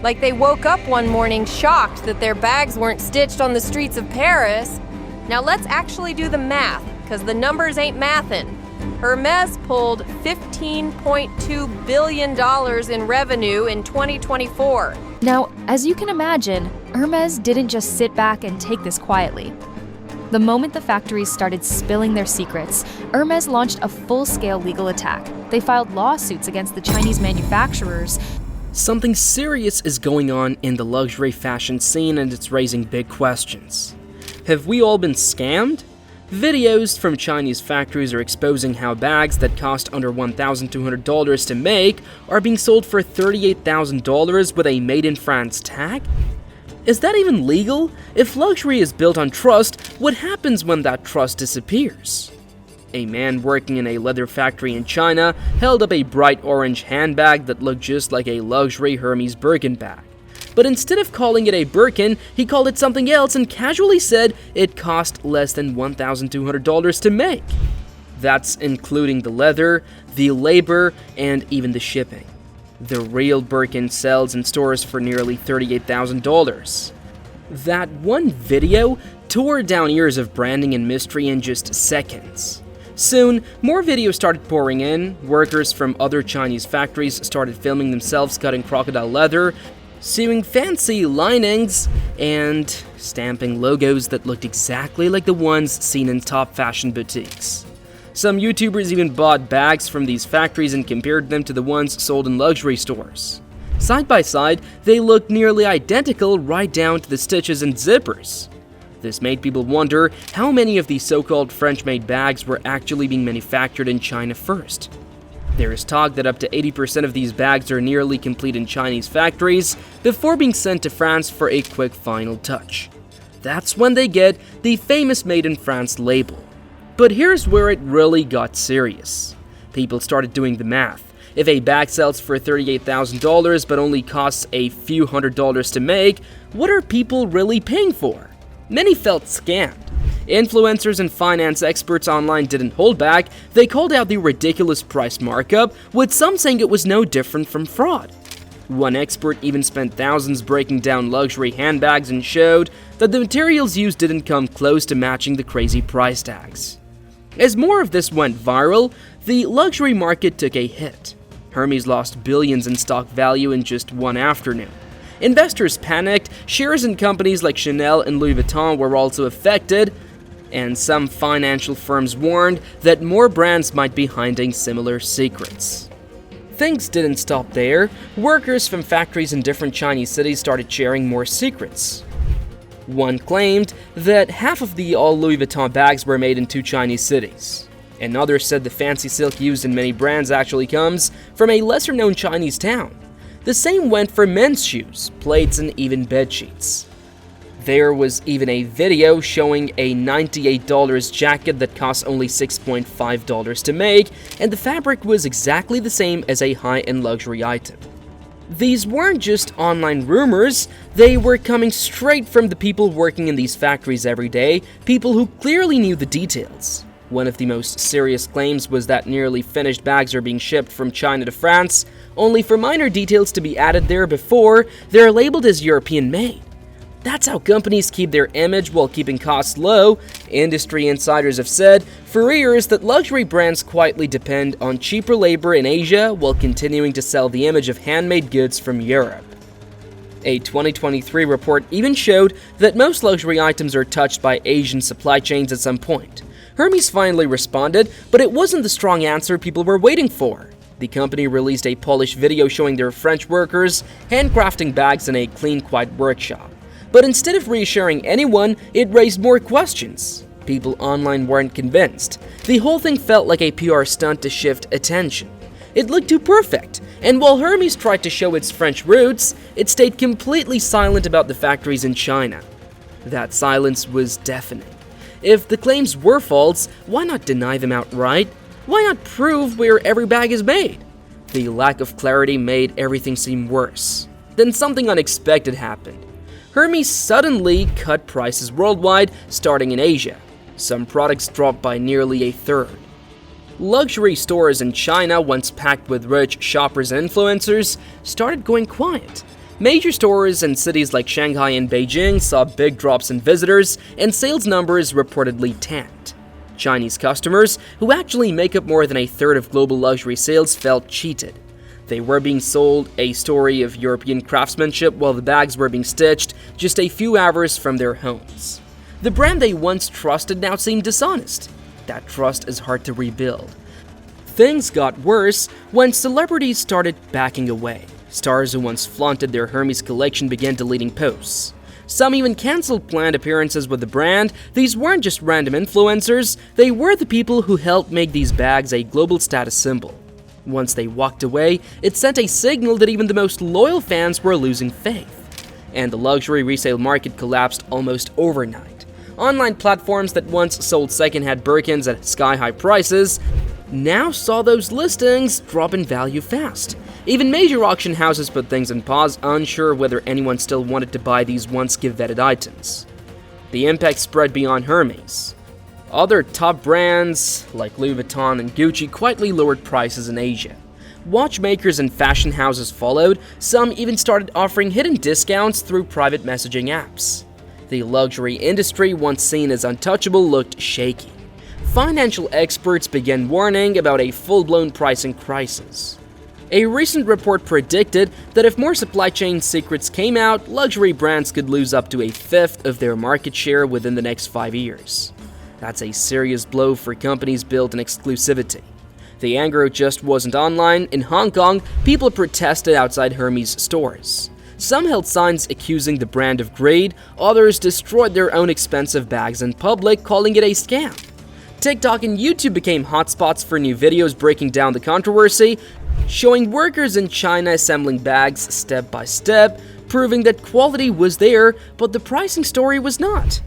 Like they woke up one morning shocked that their bags weren't stitched on the streets of Paris. Now let's actually do the math, because the numbers ain't mathin'. Hermès pulled $15.2 billion in revenue in 2024. Now, as you can imagine, Hermès didn't just sit back and take this quietly. The moment the factories started spilling their secrets, Hermès launched a full-scale legal attack. They filed lawsuits against the Chinese manufacturers. Something serious is going on in the luxury fashion scene, and it's raising big questions. Have we all been scammed? Videos from Chinese factories are exposing how bags that cost under $1,200 to make are being sold for $38,000 with a Made in France tag? Is that even legal? If luxury is built on trust, what happens when that trust disappears? A man working in a leather factory in China held up a bright orange handbag that looked just like a luxury Hermes Birkin bag. But instead of calling it a Birkin, he called it something else and casually said it cost less than $1,200 to make. That's including the leather, the labor, and even the shipping. The real Birkin sells in stores for nearly $38,000. That one video tore down years of branding and mystery in just seconds. Soon, more videos started pouring in. Workers from other Chinese factories started filming themselves cutting crocodile leather, sewing fancy linings, and stamping logos that looked exactly like the ones seen in top fashion boutiques. Some YouTubers even bought bags from these factories and compared them to the ones sold in luxury stores. Side by side, they looked nearly identical right down to the stitches and zippers. This made people wonder how many of these so-called French-made bags were actually being manufactured in China first. There is talk that up to 80% of these bags are nearly complete in Chinese factories before being sent to France for a quick final touch. That's when they get the famous Made in France label. But here's where it really got serious. People started doing the math. If a bag sells for $38,000 but only costs a few $100s to make, what are people really paying for? Many felt scammed. Influencers and finance experts online didn't hold back. They called out the ridiculous price markup, with some saying it was no different from fraud. One expert even spent thousands breaking down luxury handbags and showed that the materials used didn't come close to matching the crazy price tags. As more of this went viral, the luxury market took a hit. Hermes lost billions in stock value in just one afternoon. Investors panicked, shares in companies like Chanel and Louis Vuitton were also affected, and some financial firms warned that more brands might be hiding similar secrets. Things didn't stop there. Workers from factories in different Chinese cities started sharing more secrets. One claimed that half of the all Louis Vuitton bags were made in 2 Chinese cities. Another said the fancy silk used in many brands actually comes from a lesser-known Chinese town. The same went for men's shoes, plates, and even bedsheets. There was even a video showing a $98 jacket that cost only $6.5 to make, and the fabric was exactly the same as a high-end luxury item. These weren't just online rumors, they were coming straight from the people working in these factories every day, people who clearly knew the details. One of the most serious claims was that nearly finished bags are being shipped from China to France, only for minor details to be added there before they're labeled as European-made. That's how companies keep their image while keeping costs low. Industry insiders have said for years that luxury brands quietly depend on cheaper labor in Asia while continuing to sell the image of handmade goods from Europe. A 2023 report even showed that most luxury items are touched by Asian supply chains at some point. Hermes finally responded, but it wasn't the strong answer people were waiting for. The company released a polished video showing their French workers handcrafting bags in a clean, quiet workshop. But instead of reassuring anyone, it raised more questions. People online weren't convinced. The whole thing felt like a PR stunt to shift attention. It looked too perfect, and while Hermes tried to show its French roots, it stayed completely silent about the factories in China. That silence was deafening. If the claims were false, why not deny them outright? Why not prove where every bag is made? The lack of clarity made everything seem worse. Then something unexpected happened. Hermes suddenly cut prices worldwide, starting in Asia. Some products dropped by nearly a third. Luxury stores in China, once packed with rich shoppers and influencers, started going quiet. Major stores in cities like Shanghai and Beijing saw big drops in visitors, and sales numbers reportedly tanked. Chinese customers, who actually make up more than a third of global luxury sales, felt cheated. They were being sold a story of European craftsmanship while the bags were being stitched just a few hours from their homes. The brand they once trusted now seemed dishonest. That trust is hard to rebuild. Things got worse when celebrities started backing away. Stars who once flaunted their Hermes collection began deleting posts. Some even canceled planned appearances with the brand. These weren't just random influencers, they were the people who helped make these bags a global status symbol. Once they walked away, it sent a signal that even the most loyal fans were losing faith. And the luxury resale market collapsed almost overnight. Online platforms that once sold second-hand Birkins at sky-high prices now saw those listings drop in value fast. Even major auction houses put things on pause, unsure whether anyone still wanted to buy these once-coveted items. The impact spread beyond Hermes. Other top brands, like Louis Vuitton and Gucci, quietly lowered prices in Asia. Watchmakers and fashion houses followed, some even started offering hidden discounts through private messaging apps. The luxury industry, once seen as untouchable, looked shaky. Financial experts began warning about a full-blown pricing crisis. A recent report predicted that if more supply chain secrets came out, luxury brands could lose up to a fifth of their market share within the next 5 years. That's a serious blow for companies built in exclusivity. The anger just wasn't online. In Hong Kong, people protested outside Hermes stores. Some held signs accusing the brand of greed, others destroyed their own expensive bags in public, calling it a scam. TikTok and YouTube became hotspots for new videos breaking down the controversy, showing workers in China assembling bags step by step, proving that quality was there, but the pricing story was not.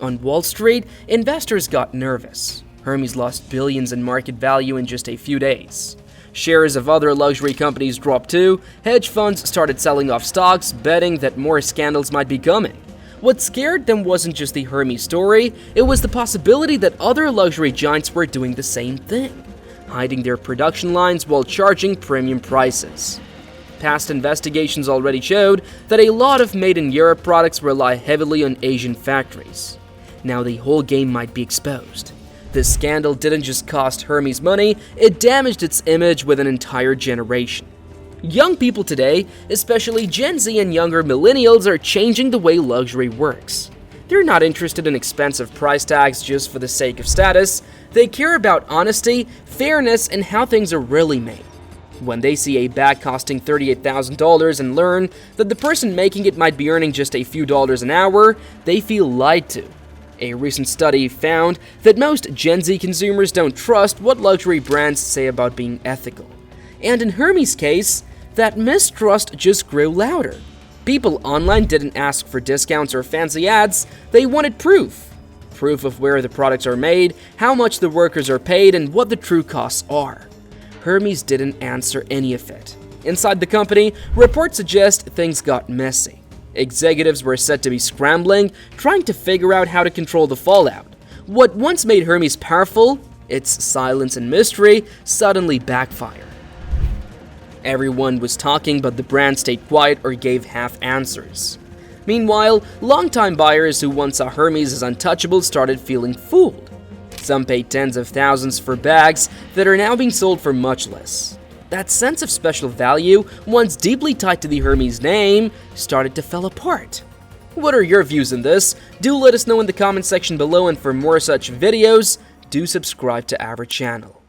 On Wall Street, investors got nervous. Hermes lost billions in market value in just a few days. Shares of other luxury companies dropped too. Hedge funds started selling off stocks, betting that more scandals might be coming. What scared them wasn't just the Hermes story, it was the possibility that other luxury giants were doing the same thing, hiding their production lines while charging premium prices. Past investigations already showed that a lot of made-in-Europe products rely heavily on Asian factories. Now the whole game might be exposed. This scandal didn't just cost Hermes money, it damaged its image with an entire generation. Young people today, especially Gen Z and younger millennials, are changing the way luxury works. They're not interested in expensive price tags just for the sake of status. They care about honesty, fairness, and how things are really made. When they see a bag costing $38,000 and learn that the person making it might be earning just a few dollars an hour, they feel lied to. A recent study found that most Gen Z consumers don't trust what luxury brands say about being ethical. And in Hermes' case, that mistrust just grew louder. People online didn't ask for discounts or fancy ads, they wanted proof. Proof of where the products are made, how much the workers are paid, and what the true costs are. Hermes didn't answer any of it. Inside the company, reports suggest things got messy. Executives were said to be scrambling, trying to figure out how to control the fallout. What once made Hermes powerful, its silence and mystery, suddenly backfired. Everyone was talking, but the brand stayed quiet or gave half answers. Meanwhile, longtime buyers who once saw Hermes as untouchable started feeling fooled. Some paid tens of thousands for bags that are now being sold for much less. That sense of special value, once deeply tied to the Hermes name, started to fall apart. What are your views on this? Do let us know in the comment section below, and for more such videos, do subscribe to our channel.